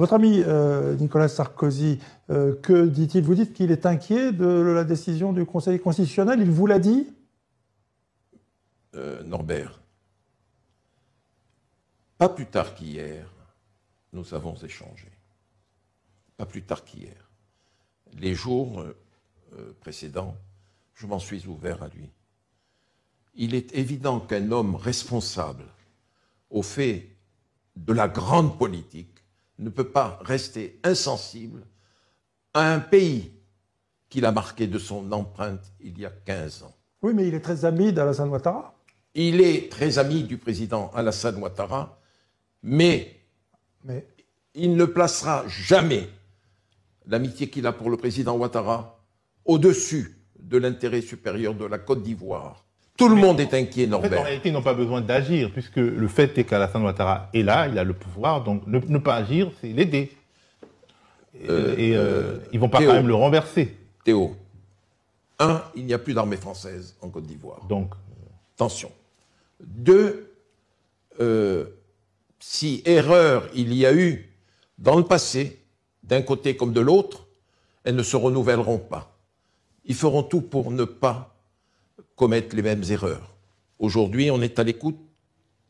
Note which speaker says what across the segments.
Speaker 1: Votre ami Nicolas Sarkozy, que dit-il? Vous dites qu'il est inquiet de la décision du Conseil constitutionnel. Il vous l'a dit?
Speaker 2: Norbert, pas plus tard qu'hier, nous avons échangé. Pas plus tard qu'hier. Les jours précédents, je m'en suis ouvert à lui. Il est évident qu'un homme responsable au fait de la grande politique ne peut pas rester insensible à un pays qu'il a marqué de son empreinte il y a 15 ans.
Speaker 1: Oui, mais il est très ami d'Alassane Ouattara.
Speaker 2: Il est très ami du président Alassane Ouattara, mais il ne placera jamais l'amitié qu'il a pour le président Ouattara au-dessus de l'intérêt supérieur de la Côte d'Ivoire. Tout le monde est inquiet, Norbert.
Speaker 3: En fait, en réalité, ils n'ont pas besoin d'agir, puisque le fait est qu'Alassane Ouattara est là, il a le pouvoir, donc ne pas agir, c'est l'aider. Ils ne vont pas
Speaker 2: Théo,
Speaker 3: quand même le renverser.
Speaker 2: Théo, il n'y a plus d'armée française en Côte d'Ivoire.
Speaker 3: Donc,
Speaker 2: attention. 2, si erreur il y a eu dans le passé, d'un côté comme de l'autre, elles ne se renouvelleront pas. Ils feront tout pour ne pas commettre les mêmes erreurs. Aujourd'hui, on est à l'écoute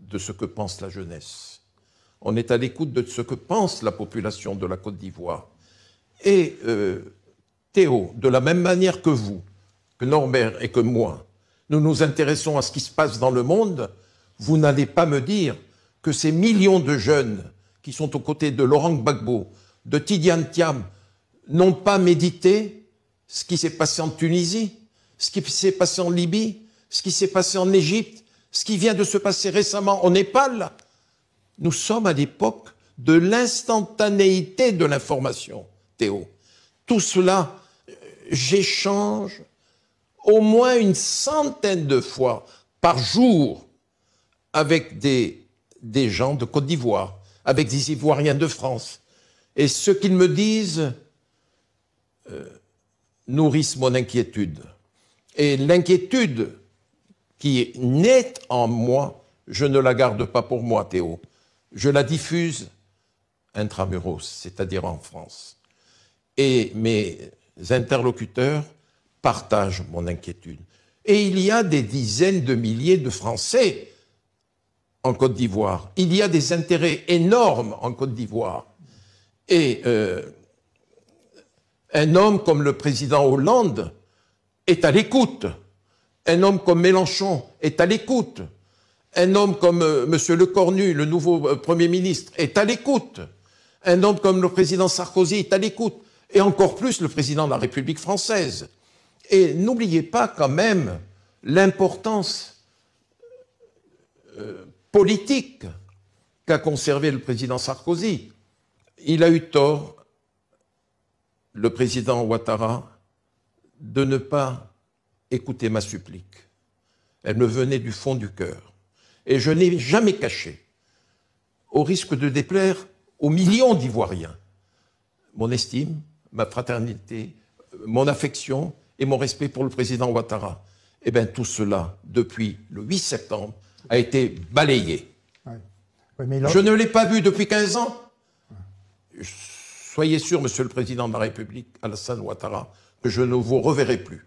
Speaker 2: de ce que pense la jeunesse. On est à l'écoute de ce que pense la population de la Côte d'Ivoire. Et Théo, de la même manière que vous, que Norbert et que moi, nous nous intéressons à ce qui se passe dans le monde, vous n'allez pas me dire que ces millions de jeunes qui sont aux côtés de Laurent Gbagbo, de Tidiane Thiam, n'ont pas médité ce qui s'est passé en Tunisie, ce qui s'est passé en Libye, ce qui s'est passé en Égypte, ce qui vient de se passer récemment au Népal. Nous sommes à l'époque de l'instantanéité de l'information, Théo. Tout cela, j'échange au moins une centaine de fois par jour avec des gens de Côte d'Ivoire, avec des Ivoiriens de France. Et ce qu'ils me disent nourrissent mon inquiétude. Et l'inquiétude qui naît en moi, je ne la garde pas pour moi, Théo. Je la diffuse intramuros, c'est-à-dire en France. Et mes interlocuteurs partagent mon inquiétude. Et il y a des dizaines de milliers de Français en Côte d'Ivoire. Il y a des intérêts énormes en Côte d'Ivoire. Et un homme comme le président Hollande est à l'écoute. Un homme comme Mélenchon est à l'écoute. Un homme comme M. Lecornu, le nouveau Premier ministre, est à l'écoute. Un homme comme le président Sarkozy est à l'écoute. Et encore plus le président de la République française. Et n'oubliez pas quand même l'importance politique qu'a conservé le président Sarkozy. Il a eu tort, le président Ouattara, de ne pas écouter ma supplique. Elle me venait du fond du cœur. Et je n'ai jamais caché, au risque de déplaire aux millions d'Ivoiriens, mon estime, ma fraternité, mon affection et mon respect pour le président Ouattara. Eh bien, tout cela, depuis le 8 septembre, a été balayé.
Speaker 1: Oui. Oui, mais
Speaker 2: je ne l'ai pas vu depuis 15 ans. Soyez sûr, Monsieur le Président de la République, Alassane Ouattara, que je ne vous reverrai plus.